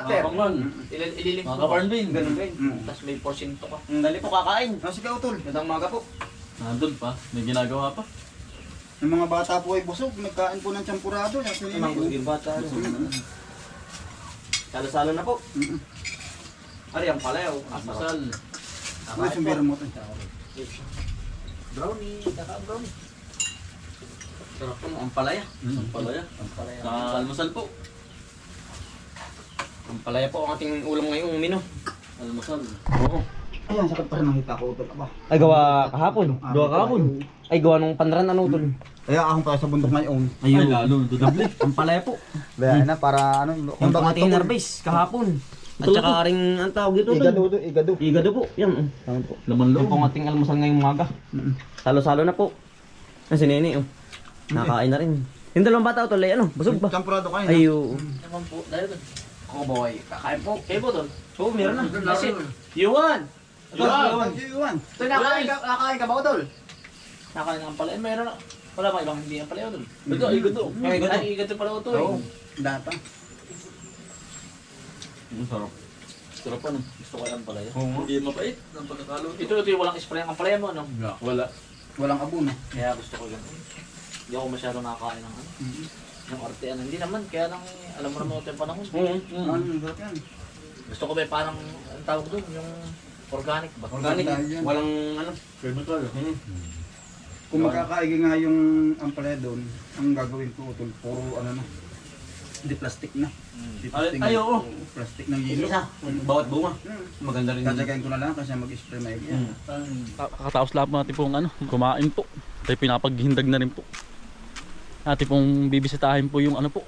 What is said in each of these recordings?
Pangan. Ililink Mga mo. ka-farm bin. Ganun din. Mm. Tapos may porsyento ka. Dali po kakain. Sige utol. Gandang maga po. Nandun pa. May ginagawa pa. Yung mga bata po ay busog. Nagkain po ng champurado. Ay, manggos yung bata. Salo-salo na po. Ari, ang palayaw. Asal. Uy, sumbira mo ito. Brownie. Kaka-brownie. Sarap po ang palaya. Ang palaya. Ang palaya. Sa almusal po. Ang palaya po ang ating ulam ngayong mino. Almusal. Oo. Ayan, sakit pa rin ang hita ko utol. Aba. Ay, gawa kahapon. Gawa kahapon. Ay, gawa nung pandaran ano tol. Kaya akong tayo sa bundok ngayon. Ay, lalo. Dudable. Ang palaya po. Kaya na para ano. Yung pang ating harvest kahapon. At saka ring ang tawag dito tol. Igado. Igado. Igado po. Yan. Tama po. Laman Yung loob. pang ating almusal ngayong umaga. Salo-salo na po. Ay, si Nene oh. Nakakain na rin. Yung dalawang bata tol ay ano, busog ba? Champurado kain. Ay, oo. Naman po, dahil doon. Ako boy, kakain po. Kayo po doon. Oo, meron na. Kasi, Yuan! Yuan. Ito, nakakain ka ba ko doon? Nakakain ng pala. Meron na. Wala ba ibang hindi ang pala doon? Ito, ay gato. Ay, igato pala ito eh. Data. Ang sarap. Sarap ano. Gusto ko yung palaya. Hindi mapait. Ang pagkakalo. Ito yung walang spray ang palaya mo, no? Wala. Walang abuna. Kaya gusto ko yun. Hindi ako masyadong nakakain ng ano. Yung arte, ano. Hindi naman, kaya lang, alam mo naman ito yung panahon. Ano, sarap yan. Gusto ko ba parang, ang tawag doon, yung organic ba? Organic. Yan. Walang ano. Chemical. Kung magkakaigi nga yung ampalaya doon, ang gagawin ko utol, puro ano na. Hindi plastic na. Di plastic Ay, na. oo. Plastic ng yelo. Isa. Bawat bunga. Maganda rin. Tatagayin ko na lang kasi mag-spray maigi yan. Kakataos lahat natin pong ano, kumain po. Tayo pinapaghindag na rin po. Natin pong bibisitahin po yung ano po.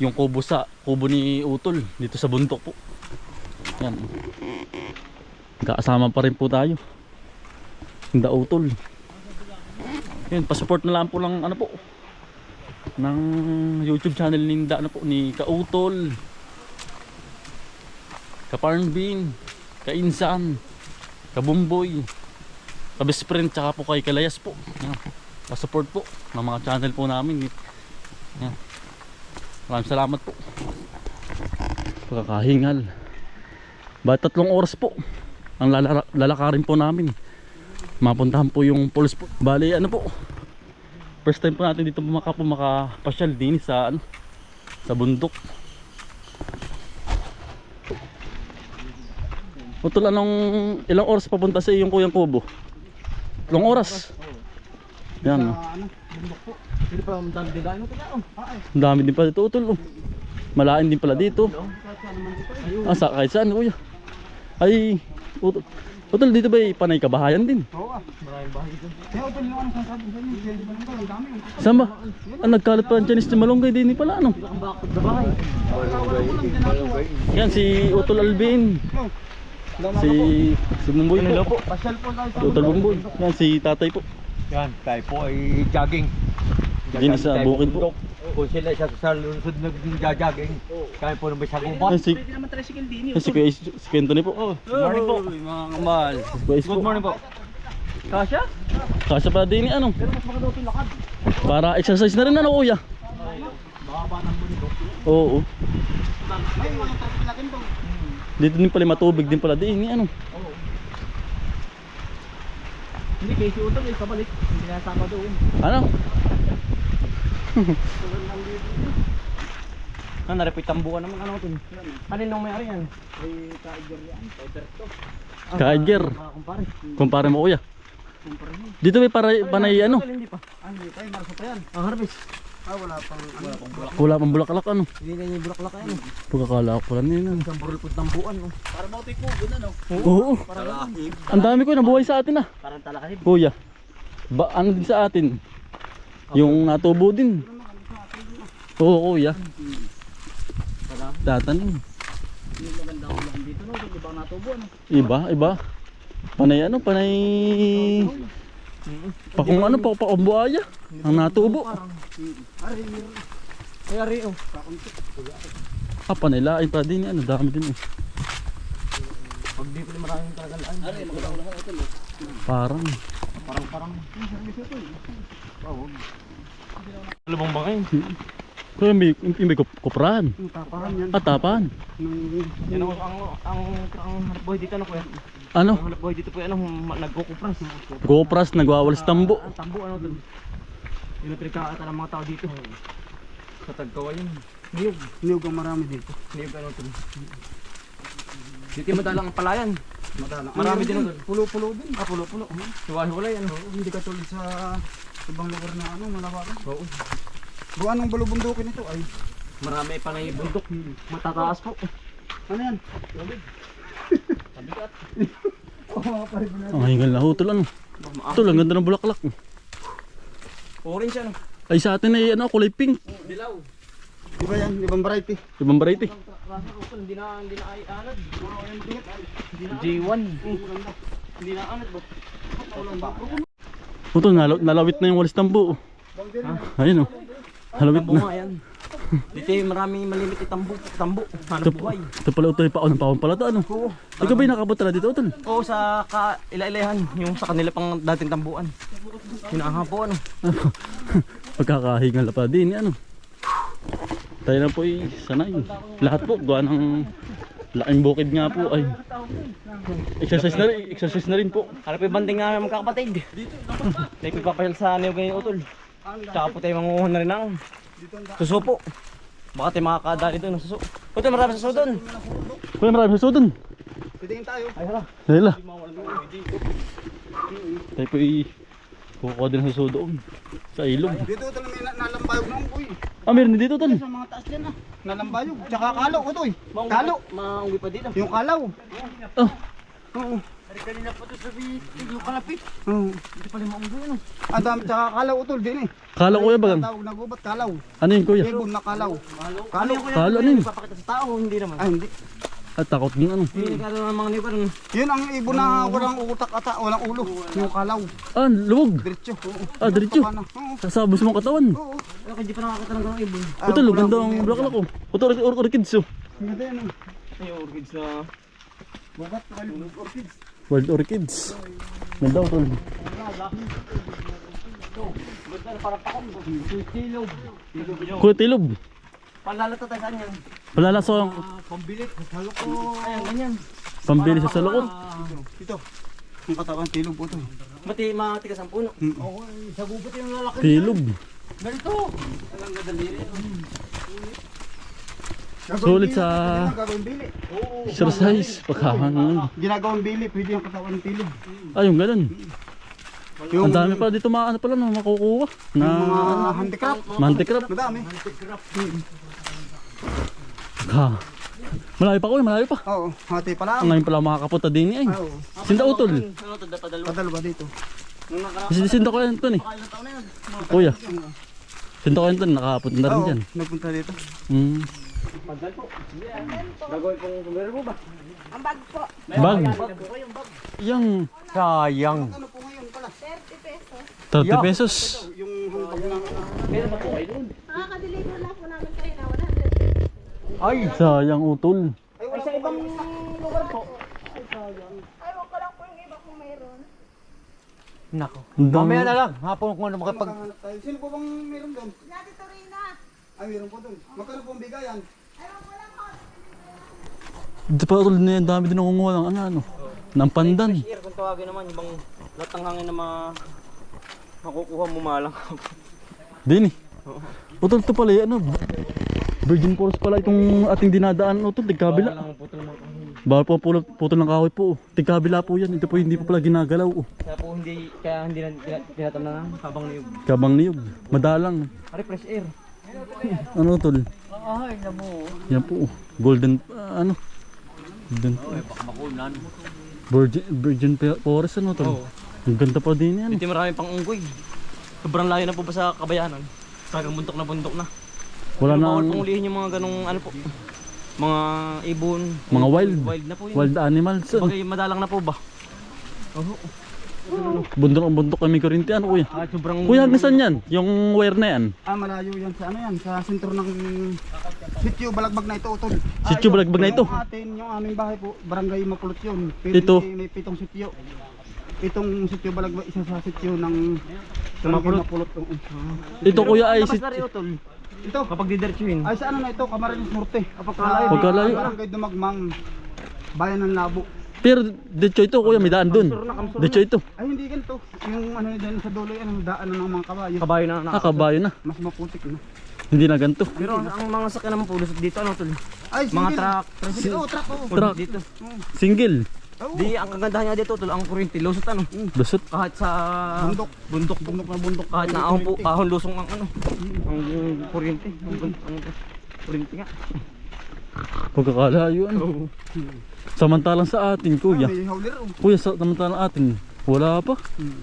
Yung kubo ni Utol dito sa bundok po. Yan. Kasama pa rin po tayo. Hinda Utol. Yan, pa-support na lang po ng ano po. Ng YouTube channel ni Hinda ano po ni Kautol. Kaparnbin, Kainsan, Kabumboy, Kabest Friend, tsaka po kay Kalayas po. Yan. Pa-support po ng mga channel po namin. Yan. Maraming salamat po. Pagkakahingal. Bali 3 oras po ang lalakarin po namin. Mapuntahan po yung pulse po. Bali ano po. First time po natin dito makapasyal din sa ano, sa bundok. Utol, ilang oras papunta sa iyong kuyang kubo? Ilang oras? Yan, no? Ano, bundok po. Hindi pa ang dilain mo kaya. Ang dami din pala dito, Utol. Oh. Malain din pala dito. Kahit saan, kuya. Ay, Utol, dito ba panay kabahayan din? Oo ah. Maraming bahay doon. Kaya utol yung ano sasabi sa inyo, kaya di ba nang ang dami. Saan ba? Nagkalat pa ang Chinese ni Malunggay din pala, ano? Ang bakit na bahay. Yan, si Utol Alvin. Si Bumboy po. Pasyal po tayo Si Utol Bumboy. Yan, si Tatay po. Yan, tayo po ay jogging. Din sa bukid po. Kung sila sa lungsod nag-jogging, kaya po naman sa Yan, gubat. si Kuya si Anthony po. Good morning po, mga kamal. Good morning po. Kasya? Kasya pala din ano. Para exercise na rin ano, kuya. Oo. Dito din pala matubig din pala din ano. Hindi, kay si Utol eh, kabalik. Hindi nasama doon. Ano? Narepit tambukan naman ano tol. Kaninong may-ari yan? Kaedger. Kumpare. Kumpare mo, kuya. Dito may panay ano. Hindi pa. Hindi tayo, marasa pa yan. Ang harvest. Wala pang ano. Wala pang bulaklak ano. Hindi na yung bulaklak yan. Pagkakala ko pala nila. Isang burol po tambukan. Oh. Para mautik po, gano'n no? Oo. Ang dami ko nabuhay sa atin ah. Parang talakahib. Kuya. Ano din sa atin? Yung natubo din. Oo, kuya. Tatanim. Yung maganda ko lang dito, no? Ibang natubo, no? Iba. Panay ano, panay pakung ano, pakung buhaya. Ang natubo. Ay, ari, oh. Panay lain pa din ano, dami din eh. Pag di pala maraming tagalaan. Ari, maganda ko ito, no? Parang Parang. lubong bangay. Kuya, may kuprahan. Ang tapahan yan. Tapahan. Yan ang hanap buhay dito ano kuya. Ano? Ang hanap buhay dito po ano, nagkukupras. Gopras, nagwawalis tambo. Ang tambo ano doon. Yun ang pinagkakata ng mga tao dito. Sa Tagkawa yun. Niyog. Niyog ang marami dito. Niyog ano doon. Dito yung madalang palayan. Madalang. Marami din doon. Pulo-pulo din. Pulo-pulo. Hiwa-hiwalay ano. Hindi ka tulad sa ibang lugar na ano, malawakan. Oo. Buwan ng balubundukin ito ay. Marami pa na yung bundok. Matataas po. Ano yan? Ang hingal na hutol ano. Ito lang, ganda ng bulaklak. Orange ano. Ay sa atin ay ano, kulay pink. Dilaw. Iba yan, ibang variety. Ibang variety. Hindi na ay anad. J1. Hindi na anad ba? Ito, nalawit na yung walis tambo. Ayun o. Nalawit Tambo na. nga yan. Dito yung maraming malimit tambo. Hanap Ito, buhay. ito pala utol, paon pala ito ano. Ikaw ba yung nakabot na dito utol? Oo, sa kaila-ilahan. Yung sa kanila pang dating tambuan. Hinahapo ano. Pagkakahingal na pa din ano. Tayo na po ay sanay. Lahat po, gawa ng laking bukid nga po ay exercise na rin po. Harap yung banding nga mga kakapatid. Tayo pagpapahil sa niyog ngayon utol. Tsaka po tayo manguhon na rin ng suso po. Baka tayo makakadali doon ng suso. Utol, marami suso doon. Kuya, marami sa sudon. Pitingin tayo. Ay hala. Dahil tayo po ay kukuha din sa sudoon. Sa ilog. Dito ito may nalambayog ng unggoy. Ah, meron din dito utol. Sa mga taas dyan ah. Nalambayog. Tsaka kalaw ito eh. Kalaw. Maungwi pa dito. Yung kalaw. Oh, Oo. Kanina pa doon sa yung kalapit. Oo. Hindi pala maungwi ano. Ang dami tsaka kalaw utol din eh. kala kuya bagang. Tawag na gubat kalaw. Ano yun kuya? Ibon na kalaw. Kalo. Kalo ano yun? Papakita sa tao, hindi naman. Ay hindi. At takot din ano. Hindi ka ng mga niyog ano. Yun ang ibon na walang utak ata, walang ulo. Yung kalaw. Ah, luwag. Diretso. Oo. Ah, diretso. Baka na. Oo. Sasabos mong katawan. Oo. Ako hindi pa nakakita ng ganong ibon. Utol, ganda ang bulaklak ko. Utol, orchids oh. Ganda yan ah. Ay, orchids na. Bukat. Orchids. Wild orchids. Ganda utol. Tilog. Kuya Tilob. Panlalata tayo saan yan? Palalasong Pambilit. Halo ko. Ayan, ganyan. pambili sa salukot. Ito. Yung katawan tilog po ito. Mati, matigas ang puno. Sa gubat yung lalaki. Tilob. Ganito. Sulit sa Gagawin bili. exercise. Pagkahangan. Ginagawang bili. Pwede yung katawan ng tilog. Ay, yung ganun. Yung Ang dami pa dito ano pala no, makukuha. Na mga handicraft. handicraft. Madami. Ha. Malayo pa ko, malayo pa. Oo. Hati pala. Ang ngayon pala makakapunta din eh. Oo. Sinda utol. Ano to, padalo. Padalwa dito. Sinda ko yan to eh. Ilang taon na yun? Kuya. Sinda ko yan to, nakapunta na rin Oo. dyan. Nagpunta dito. Gagawin pong sombrero mo ba? Bag. Yang Sayang. Ano po ngayon pala? 30 pesos. Yung hambag ng... Kailan ba po kayo doon? Nakaka-deliver lang po namin kayo na 100. Ay, Sayang utol. Ay, wala Sa ibang lugar po. Ay, wag ko lang po yung iba kung mayroon. nako. Ang dami. Mamaya na lang. Hapon ko na makapag... Maghahanap tayo. Sino po bang meron doon? Dati Torina. Ay, meron po doon. Magkano po ang bigayan? Ay, wag ko lang po. Dito pa utol na yan, dami din nangunguha ng ano. Ng pandan. Air kung tawagin naman, yung bang lahat ng hangin na makukuha mo malang. Din eh. Utol to pala ano. Virgin Forest pala itong ating dinadaan utol, tigkabila. Walang putol mo. Bawal po putol ng kahoy po. Tigkabila po yan. Ito po hindi po pala ginagalaw. Kaya hindi na tinatamnan habang niyog. Kabang niyog. Madalang. Ari, fresh air. Ano tol? Ay, namo. Yan po. Golden ano? Golden. Virgin Forest ano tol? Ang ganda pa din yan. Dito marami pang unggoy. Sobrang layo na po ba sa kabayanan? Talagang bundok na. Wala Bawal na pong ulihin yung mga ganong ano po. Mga ibon. mga wild. Wild na po yun. Wild animals. Ano? Bagay madalang na po ba? Oo. Bundok kami Corintian kuya. Sobrang... Kuya, hanggang saan yan? Yung wire na yan? Ah, malayo yan sa ano yan, sa sentro ng sitio Balagbag na ito, utol. Sitio Balagbag na ito? Yung atin, yung aming bahay po, barangay Mapulot yun. Ito? May 7 sitio. Itong sitio Balagbag, isa sa sitio ng Mapulot. Mapulot. Ito kuya ay Labas na rin utol. Ito. Kapag didiretsuhin. Ay sa ano na ito, Camarines Norte. Kapagkalayo. Pagkalayo. Barangay Dumagmang, Bayan ng Labo. Pero diretso ito kuya, may daan dun. Diretso ito. Ay hindi ganito. Yung ano dyan sa dulo yan, ang daan ng mga kabayo. Kabayo na Ah, kabayo na. Mas maputik na. Hindi na ganito. Pero ang mga sakyan naman po lusot dito ano tol. Ay, Mga sige. truck. Oo, truck oo. Truck. Dito. Single. Oo. Di ang kagandahan niya dito tol ang kuryente lusot ano. Lusot. Kahit sa Bundok. bundok Na bundok. kahit na ahon lusong ang ano. Ang kuryente. Ang kuryente nga. Pagkakalayo ano. Samantalang sa atin kuya. May howler oh. Kuya, samantalang atin. Wala pa.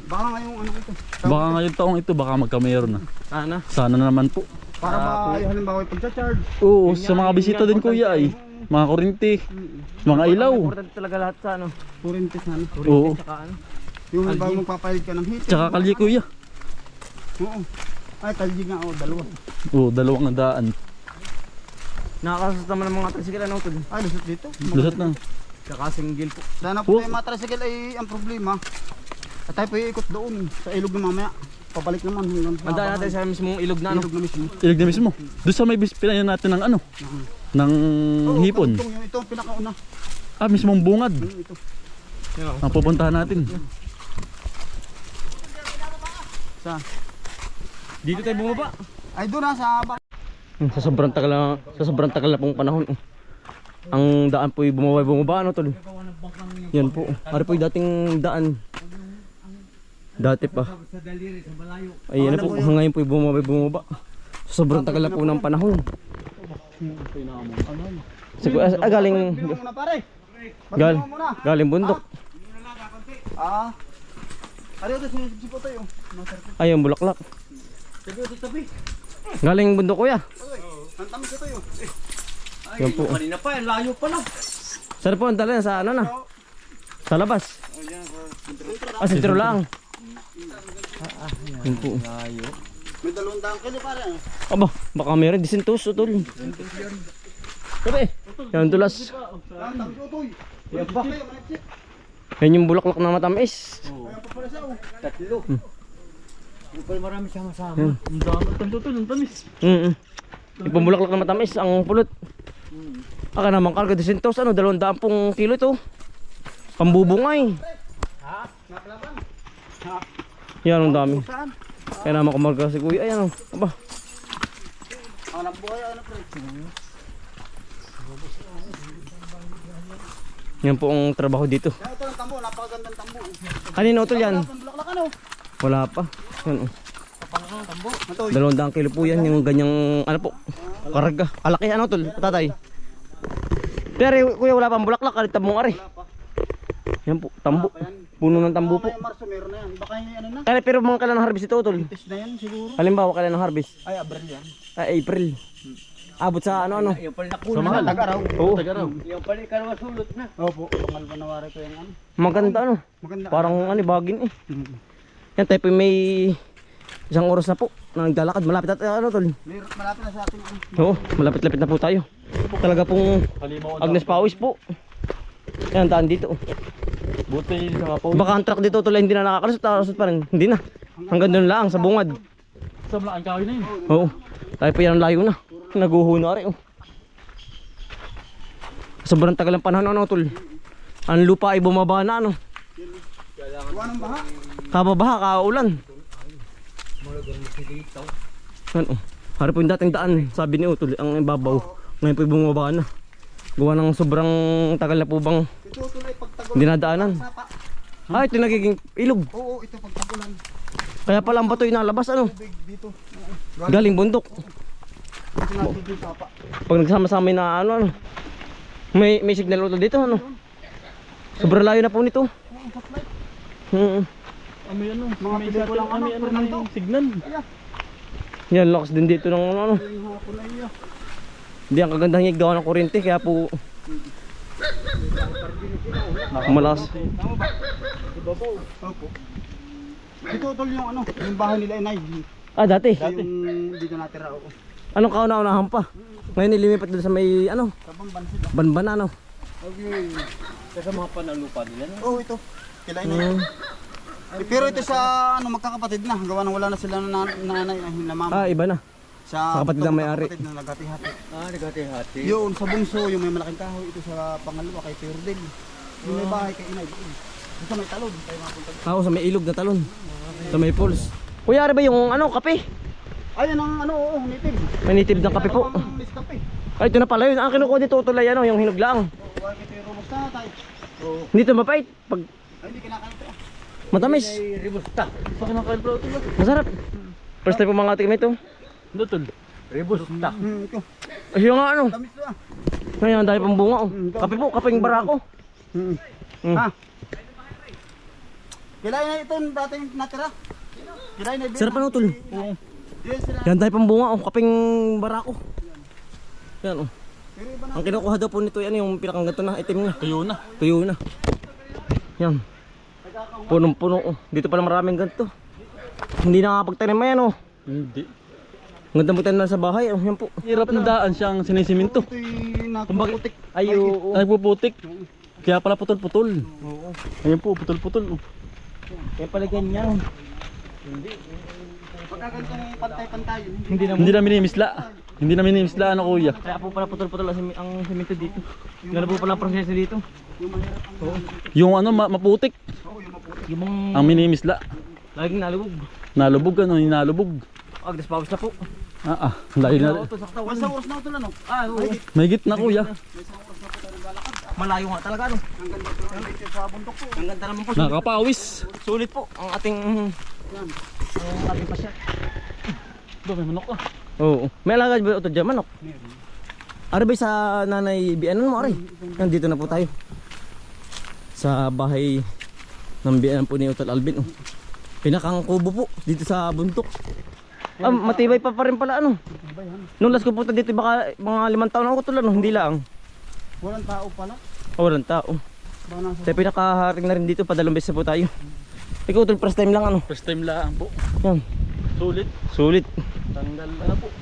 Baka ngayong ano ito. Baka ngayong taong ito, baka magkameron na. Sana. Sana naman po. Para ba yung halimbawa yung pagcha-charge. Oo, sa mga bisita din kuya ay. Mga kurinti, mga ilaw. Importante talaga lahat sa ano. Kuryente sana. Oo. Tsaka ano. Yung halimbawa magpapalit ka ng heater. Tsaka kalye kuya. Oo. Ay, kalye nga oh, dalawa. Oo, dalawang daan. Nakakasas naman ng mga tricycle ano tol. Ay, lusot dito. Lusot na. Tsaka single po. Sana po tayo matricycle ay ang problema. At tayo po iikot doon sa ilog na mamaya. Pabalik naman hanggang sa Andaan natin sa mismong ilog na ano. ilog na mismo. Ilig na mismo. Doon sa may pinayan natin ng ano? Ng Oo, hipon. karugtong yun. Ito ang pinakauna. Ah, mismong bungad. Ito. Ang pupuntahan natin. Sa, Dito tayo bumaba. ay doon na sa Sa sobrang tagal na pong panahon. Ang daan po bumaba ano tol. Yan po. Ari po yung dating daan. Dati pa. Ay yan po. Ngayon po bumaba. Sa sobrang tagal na po ng panahon. Galing Bilong muna pare. galing, Muna. galing bundok. Ah. Ari ito sipo tayo. Ayun bulaklak. Galing bundok kuya. Ang tamis ito yun. Yan po. Kanina pa, layo pa lang. Saan po ang dala sa ano na? Sa labas. Sentro lang. Yan po. May 200 kilo pare. Aba, baka meron disintos utol. Sabi, yan tulas. Ang tamis ito yun. Yan pa. Manipsip. Yan yung bulaklak na matamis. Ayan pa pala siya oh. Tatlo. Marami sama-sama. Ang dami. Ang tamis. Yung bulaklak na matamis, ang pulot. Aka naman karga disintos, ano, 200 kilo ito. Pambubungay. Naklaban. Yan ang dami. Saan? Kaya naman kumarga si kuya. Ayan o. Aba. Ang nabuhay ano pre. Yan po ang trabaho dito. Kaya ito ang tambo, napakagandang tambo. Kanina utol yan. Ang bulaklak ano? Wala pa. Yan o. Ito. 200 kilo po yan. Yung ganyang ano po. Karga. Alaki ano tol. Tatay. Pero kuya wala pang bulaklak. Kalit tabong ari. Yan po. Tambo. Puno ng tambo po. May Marso meron na yan. Baka yung ano na. Kaya pero mga kailan ng harvest ito utol. Test na yan siguro. Halimbawa kailan ng harvest. Ay, Abril yan. April. Abot sa ano. Yung pala Sa mahal. Tag-araw. Oo. Tagaraw. Yung pala ikaw sulot na. Opo. Pangal panawari ko yung ano. Maganda ano. Maganda. Parang ano bagin eh. Yan tayo po may isang oras na po na naglalakad. Malapit at ano tol. Malapit na sa ating ano. Oo. Malapit-lapit na po tayo. Talaga pong Agnes Pawis po. Yan daan dito. Buti sa kapaw. Baka ang truck dito tol hindi na nakakalusot. Nakakalusot pa rin. Hindi na. Hanggang doon lang sa bungad. Sa malaking kahoy na yun. Oo. Tayo po yan ang layo na. Naguho na rin. Oh. Sobrang tagal ng panahon ano tol. Ang lupa ay bumaba na ano. Gawa ng baha. Kababaha, kaulan. Yan oh. Hari po yung dating daan. Sabi ni Utol, ang ibabaw. Ngayon po bumaba na. Gawa ng sobrang tagal na po bang Ito tuloy pagtagol. dinadaanan. Sapa. Ah, ito nagiging ilog. Oo, ito pagtagulan. Kaya pala ang bato yung nalabas ano. Big dito. Galing bundok. Ito na dito yung sapa. Pag nagsama-sama na ano. May signal Utol dito ano. Sobrang layo na po nito. May ano, Mga may pelikulang ano, may Fernando. may signal. Yan, lakas din dito ng ano. Yung hapon na iyo. Hindi ang kagandahan niya gawa ng kuryente kaya po malakas. Opo. Ito tol yung ano, yung bahay nila inay. Ah, dati. Yung dito natira ako. Anong kauna-unahan pa? Ngayon nilimipat doon sa may ano, Kabamban sila. banban ano. Okay. Kasi mga panalupa nila. Oh, ito. Kila inay. Pero ito sa ano magkakapatid na, gawa nang wala na sila na nanay na mama. Ah, iba na. Sa kapatid ng may-ari. Kapatid na naghati-hati. Nagati-hati. Yun, sa bungso, yung may malaking kahoy. Ito sa pangalawa kay Perdel. Yung may bahay kay Inay. Ito sa may talon. Tayo mapunta. Ako sa may ilog na talon. Sa may falls. Kuya, ari ba yung ano, kape? Ayan ang ano, oo, native. May native ng kape po. Ang Nescafe. Ay, ito na pala yun. Ang kinukuha dito tulay ano, yung hinog lang. Huwag ito yung robust na tayo. Oo. Hindi ito mapait. Pag Ay, hindi kinakain ito. matamis. Ribusta. Sa kinakain bro. Masarap. First time po mga tingin ito. Dutol. Ribusta. Ito. Ay, yung nga ano. Tamis to ah. Ngayon, dahil pang bunga. Oh. Kape po, kapeng barako. Hmm. Mm. Ha? Kailangan na ito yung dating natira. Kailangan na Sarap ano, tol. Oo. Yan sila. Yan dahil pang bunga. Oh. Kapeng barako. Yan oh. Pero iba na. Ang kinukuha daw po nito yan yung pinakang ganito na itim na. Tuyo na. Tuyo na. Yan. Punong-puno. Oh. Dito pala maraming ganito. Hindi nakapagtanim mo yan oh. Hindi. Ang ganda mo tayo na sa bahay. Oh. Yan po. Hirap na daan siyang sinisiminto. Ito'y nakuputik. Ay, oo. Nagpuputik. Kaya pala putol-putol. Oo. Ayan po, putol-putol. Kaya pala ganyan. Pagka ganitong pantay-pantay. Hindi na minimisla. Hindi na minimisla ano kuya. Kaya po pala putol-putol ang semento dito. Gano'n po pala ang proseso dito. Yung ano, maputik. Yung mga Ang minimisla. laging nalubog. Nalubog ano, hinalubog. Agdas pawis na po. Layo na. Basta oras na ito na no. Ah, oo. May gitna kuya. Malayo nga talaga no. Ang ganda ito. Ang dito sa bundok po. Ang ganda naman po. Nakapawis. Sulit po ang ating pasya. Ba, may manok ah. Oo. May alagad ba ito dyan manok? Ari ba sa nanay bianan mo ari? Nandito na po tayo. Sa bahay ng bianan po ni Utol Alvin. Oh. Pinakang kubo po dito sa bundok. Matibay pa rin pala ano. Nung last ko punta dito baka mga 5 taon ako tol ano, hindi lang. Walang tao pala. Walang tao. Baka nasa. Tayo pinakaharing na rin dito, padalong beses na po tayo. Ikaw tol, first time lang ano. First time lang po. Yan, Sulit. sulit. Tanggal ano po.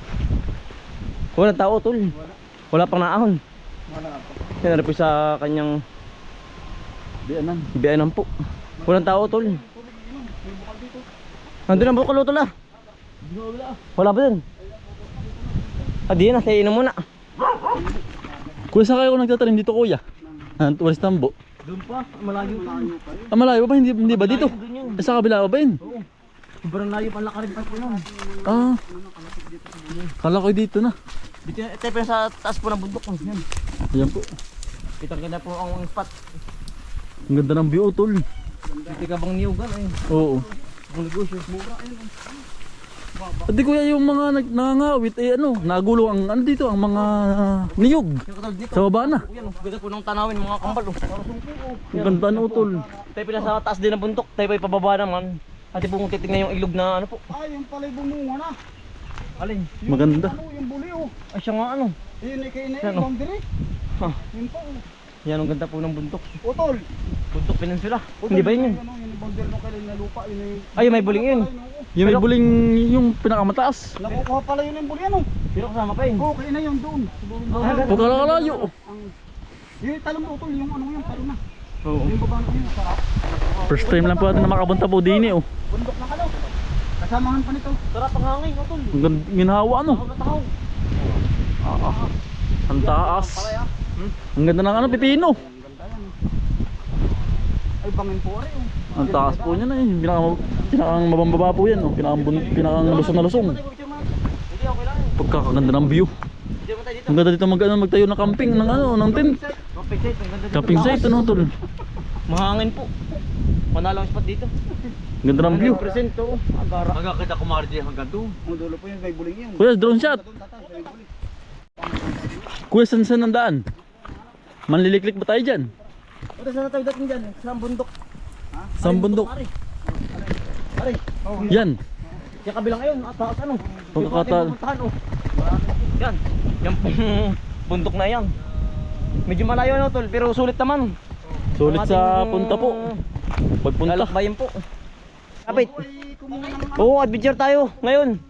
Walang tao tol. Wala pang naahon. Wala pa. Yan na po sa kanyang Bianan. biyanan po. Walang tao tol. Nandun ang bukal tol ah. Wala ba dun? Di na, tayo inom muna. Kuya, sa kayo nagtatanim dito kuya? Walis tambo. Doon pa, malayo pa. Malayo ba? Hindi ba dito? Sa kabila ba yun? Sobrang layo pang lakarin pa po nun. Kala ko dito na. Dito, tayo pa sa taas po ng bundok. Yan. Ayan po. Kitang ganda po ang spot. Ang ganda ng view tol. Dito ka bang niyugan ay. Oo. Ang negosyo. Pati kuya yung mga nangangawit ano, nagulo ang ano dito, ang mga niyog. Sa baba na. Yan, ganda po ng tanawin mga kambal. Ang ganda no tol. Tayo pala sa taas din ng bundok. Tayo pa ipababa naman. Ate po kung titignan yung ilog na ano po. Ay, yung palay bumunga na. Alin? Maganda. Ano, yung buli oh. Ay siya nga ano. Yun ay kayo na Yan, yung oh. boundary. Ha. Yun po oh. Yan ang ganda po ng bundok. Utol. Bundok Peninsula. Hindi ba yun yun? Ano, yung boundary mo kayo na lupa. Yun ay. Ay may buling yun. Yung may buling yung pinakamataas. Nakukuha pala yun yung buli ano. Pero kasama pa yun. Oo, kayo na yun doon. Huwag kalakalayo. Yung talong mo utol, yung ano yung palo na. Oo. Yung baba na yun, sarap. First time lang po natin na makabunta po din eh. Oh. Bundok na kalo. Kasamahan pa nito. Sarap ang hangin, utol. Ang ganda, ginhawa ano. Nakatahaw. Ang taas. Ang ganda ng ano, pipino. Ay, bangin po rin oh. Ang taas po niya na eh. Pinakang mabambaba po yan. Oh. Pinakang lusong na lusong. Hindi okay lang. Pagkakaganda ng view. Hindi mo tayo dito. Ang ganda dito magtayo ng camping ng ano, ng tent. Camping site, ang ganda dito. Camping site ano tol. Mahangin po. Manalo ang spot dito. Ang ganda ng view. Present to. Agara. Hanggang kita kumari dyan hanggang doon. Ang dulo po yun, may buling yun. Kuya, drone shot. Doon tataas, may buling. Kuya, saan ang daan? Manliliklik ba tayo dyan? Ito saan na tayo dating dyan? Sa bundok. Sa bundok. Pare. Yan. Yung kabilang ayun, taas ano? Pagkakataon. Yan. Yung bundok na yan. Medyo malayo ano tol, pero sulit naman. Sulit sa punta po. Pagpunta. Lalakbayin po. Kapit. Ay, kumuha ng Oo, adventure tayo ngayon.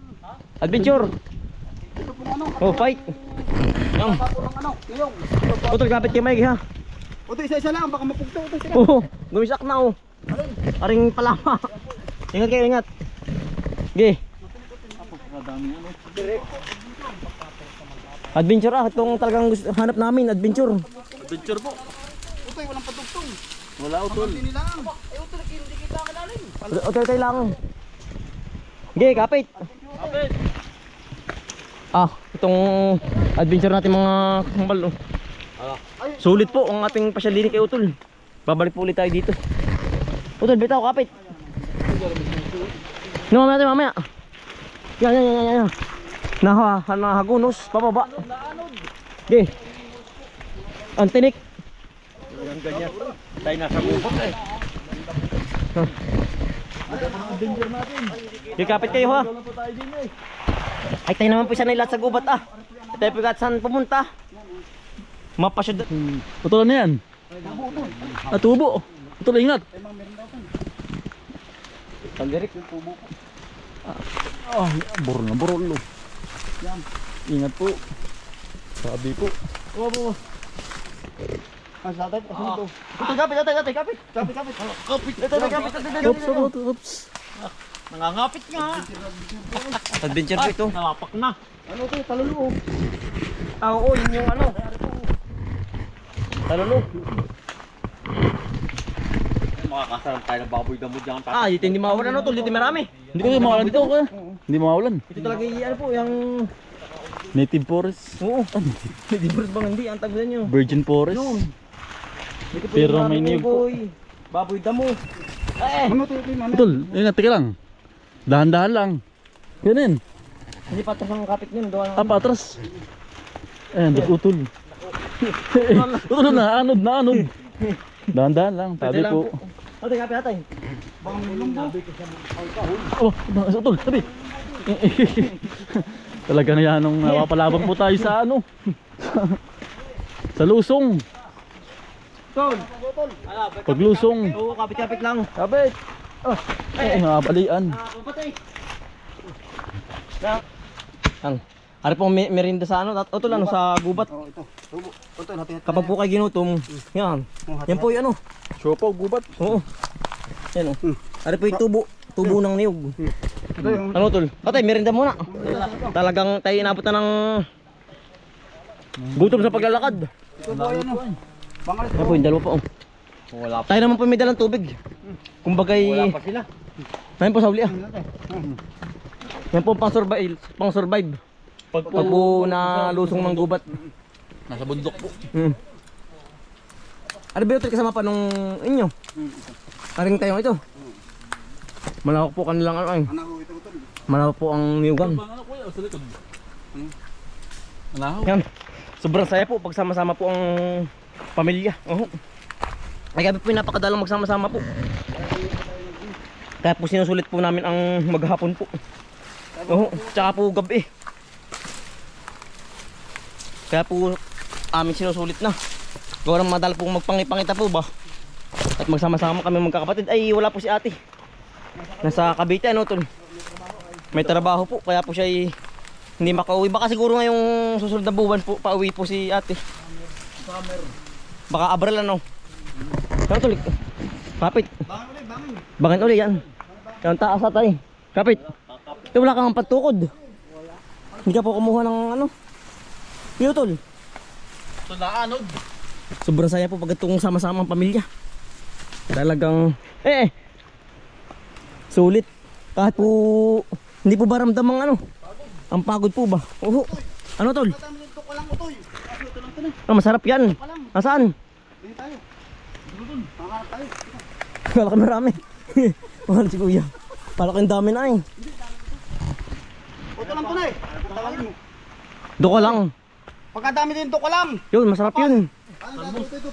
Adventure. ito pong ano. Oh, fight. Yan. Kapapuro ng ano, ngayong. Utol, kapit kay Mike ha. Ito isa-isa lang, baka mapugto. Ito sila. Oo, gumisak na oh. Aring palama. Ingat kayo, ingat. Ge. Daming ano. Adventure itong talagang hanap namin, adventure. Adventure po. Utoy, walang patugtong. Wala utol. Hindi nila. Otoy lang. Sige, kapit. Kapit. Itong adventure natin mga kambal. Sulit po ang ating pasyalini kay Utol. Babalik po ulit tayo dito. Utol, bitaw, kapit. Mamaya. Yan. Nahagunos, pababa. Okay. Antinik. Ganyan. Tayo nasa bubok eh. Kapit kayo ha. Ay tayo naman po isa na ilat sa gubat Tayo pigat saan pumunta. Mapasyad. Utol na yan. Tubo. Utol, ingat. Pagdirik. Burol lo. Ingat po. Sabi po. Kapit. Oops. Nangangapit nga. Adventure po ito. Nawapak na. Ano ito? Taluluo. Oo, yun yung ano. Taluluo. Makakasarap tayo ng baboy damo dyan. Dito hindi mawalan ano tol, dito marami. Hindi kasi mawalan dito. Hindi mawalan. Ito talaga ano po, yung Native forest. oo. Hindi burus bang hindi ang tagulan nyo. Virgin forest. Dito po Pero yung may niyog po. baboy damo. Ano to, mami? Utol, ingat ka lang. Dahan-dahan lang. Ganun. Hindi patas ang kapit nyo. Patras. Ayan, utol. Utol na, anod. Dahan-dahan lang. Sabi po. Atay, kapit atay. Utol, sabi. Talaga na yan nung napapalaban po tayo sa ano. Sa lusong. Paglusong. Oo, kapit lang. Kapit. Nakapalian. Ari pong merinda sa ano, utol ano sa gubat. Ito. Tubo. Utoy, hati-hati. Kapag po kayo ginutom, yan. Yan po yung ano. Siopaw, gubat. Oo. Yan o. Ari po yung tubo ng niyog. Ito yung Ano tol? Atay, merinda muna. Talagang tayo inabot na ng gutom sa paglalakad. ito po yan. Pangalit Yan po yung dalawa po. Wala Tayo naman po may dalang tubig. Kumbagay, pa sila. tayo po sa uli Yan po pang survive. Pag po na lusong ng gubat. Nasa bundok po. Ano ba yung kasama pa nung inyo? Aring tayo ito. Malawak po kanilang ano ay. Ano ito utol? Malawak po ang niyugan. Ano kuya, sa likod. Anahaw. Yan. Sobrang saya po pagsama-sama po ang pamilya. Ay gabi po yung napakadalang magsama-sama po. Kaya po sinusulit po namin ang maghapon po. Tsaka po gabi. Kaya po amin sinusulit na. Gawa ng madal po magpangipangita po ba. At magsama-sama kami magkakapatid. Ay wala po si ate. Nasa Cavite ano tol. May trabaho po kaya po siya hindi makauwi. Baka siguro ngayong susunod na buwan po pauwi po si ate. Baka Abril ano. Ano tol? Kapit. Bangan uli yan. Yung taas atay. Kapit. Wala kang patukod. Hindi ka po kumuha ng ano. Yun tol. Ito na anod. Sobrang saya po pag itong sama-sama ang pamilya. Talagang sulit. Kahit po hindi po ba ramdam ang ano? Ang pagod po ba? Ano tol? Ito ko lang utoy. Ito lang ito na. Masarap yan. Nasaan? Dito tayo. Doon. Pangarap tayo. Wala ka marami. Wala si kuya. Pala kayong dami na eh. Ito lang ito na eh. Tawagin mo. Doka lang. Pagkadami din ito ko lang. Yun, masarap yun.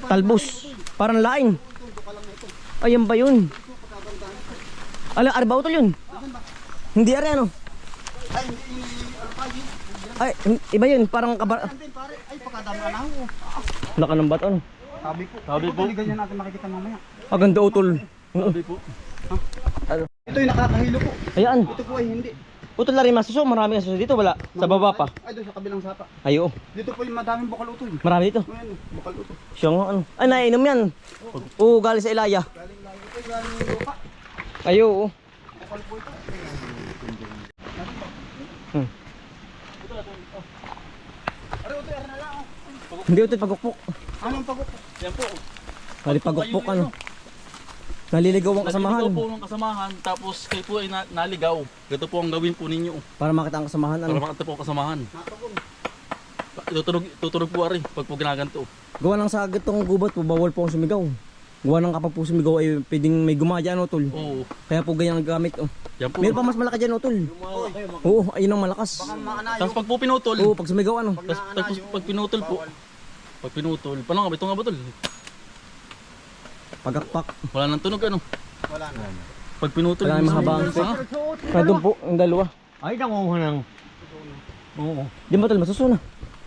Talbos. Parang laing. Ayan ba yun? Arba utol yun. Hindi ari ano? Ay, hindi ano pa yun. Ay, iba yun. Parang kabar... Din pare. Ay, pagkadami na ako. Laka ng bato ano? Sabi po. Ganyan natin makikita mamaya. Ganda utol. Sabi po. Ito yung nakakahilo po. Ayan. Ito po ay hindi. Utol na rin masuso. Maraming masuso dito. Wala. Sa baba pa. Ay, doon sa kabilang sapa. Ayo. Dito po yung madaming bukal utoy. Marami dito. Ayan, bukal utoy. Siya nga ano. Ay, nainom yan. Oo, galing sa Ilaya. Galing lupa. Ayo. Hindi utol pagukpok. Anong pagod? Yan po. Kali pagukpok ano. Naliligaw ang kasamahan. Naliligaw po ng kasamahan, tapos kayo po ay naligaw. Ito po ang gawin po ninyo. Para makita ang kasamahan Para ano. makita po ang kasamahan. Tuturog po ari pag po ginaganto. Gawa ng sa gitong gubat po, bawal po ang sumigaw. Gawa ng kapag po sumigaw ay pwedeng may gumaya ano tol. Oo. Kaya po ganyan ang gamit oh. Yan po. Meron pa mas malaki dyan oh tol. Oo, ayun ang malakas. Tapos pag po pinutol. Oo, pag sumigaw ano. Tapos pag pinutol po. Pag pinutol. Paano nga ba? Ito nga ba tol? Pagakpak. Wala nang tunog ano. Wala na. Pag pinutol. Wala nang mahaba ang isa. Kaya doon po, ang dalawa. Ay, nangunguha ng... Oo. Di ba tol, masusuna.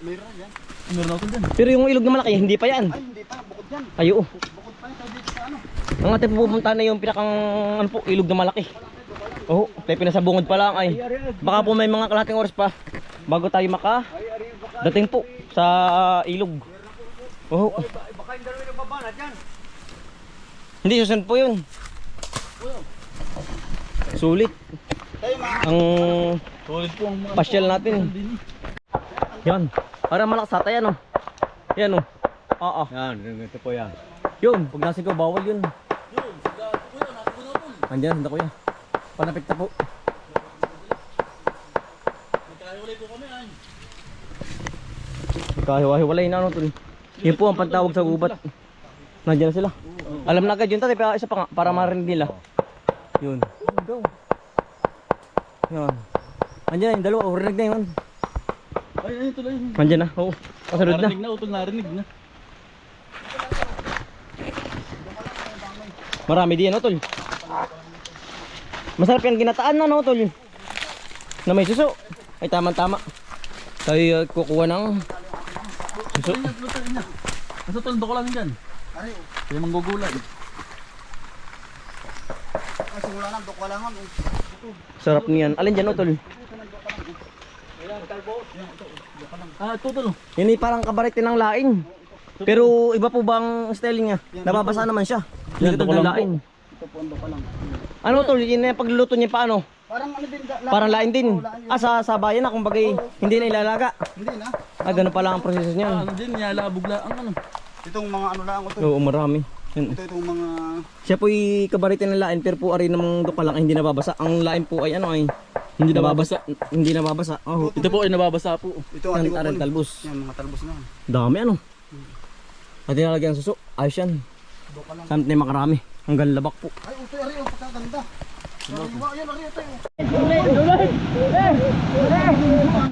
Meron yan. Meron ako dyan. Pero yung ilog na malaki, hindi pa yan. Ay, hindi pa. Bukod yan. Ay, oo. Bukod pa yan. Tayo dito sa ano. Ang ating pupunta na yung pinakang ano po, ilog na malaki. Oo, tayo pinasabungod pa lang ay. Baka po may mga kalating oras pa bago tayo dating po sa ilog. Oo. Baka yung dalawa nagbabanat yan. Hindi, susunod po yun. Sulit. Ang Solid po ang mga pasyal natin. Yan. Para malakas ata yan oh. Yan oh. Oo. Yan, ito po yan. Yun, pag nasigaw bawal yun. Yun, sigado po yun. Nakapinutol. Andyan, handa kuya. Panapit na po. Nagkahiwalay po kami ay. Kahiwa-hiwalay na ano tol. Yun po ang pantawag sa gubat. Nandiyan na sila. Alam na agad yun tatay, pero isa pa nga para marinig nila. Yun. Go. Yan. Andiyan yung dalawa, rinig na yun. Ay, ayun tuloy. Andiyan na, oo. Kasunod na. Narinig na, utol narinig na. Marami din ano tol. Masarap yan ginataan na no tol. Na may suso. Ay tama-tama. Tayo kukuha ng suso. Lutuin na. Nasa toldo ko lang dyan. Ari, Kaya manggugulay. ay simula na. Dukwa lang. Sarap niyan. Alin dyan no tol? Ah, ito tol. Yan ay parang kabaritin ng laing. Pero iba po bang style niya? Nababasa naman siya. Yan, Hindi duko katulad ng lang po. laing. Ito po, dukwa lang. Ano tol? Yun na pagluluto niya paano? Parang ano din. Parang laing din. Ah, sa bayan na kumbaga hindi na ilalaga. Hindi na. Ah, ganun pala ang proseso Ah, niya. ano din, niyalabog lang ang ano. Itong mga ano lang ito. Oo, marami. Yun. Itong mga... Siya po yung kabaritin ng lain pero po ari namang duka lang ay hindi nababasa. Ang lain po ay ano ay hindi nababasa. Hindi nababasa. Oh, Ito po ay nababasa po. Ito ang yan aral ating talbos. Yan, mga talbos na. Dami ano. At nilalagyan ng suso. Ayos yan. Samt na yung makarami. Hanggang labak po. Ay, ito ari, ang pagkaganda. Yan, ari, ito.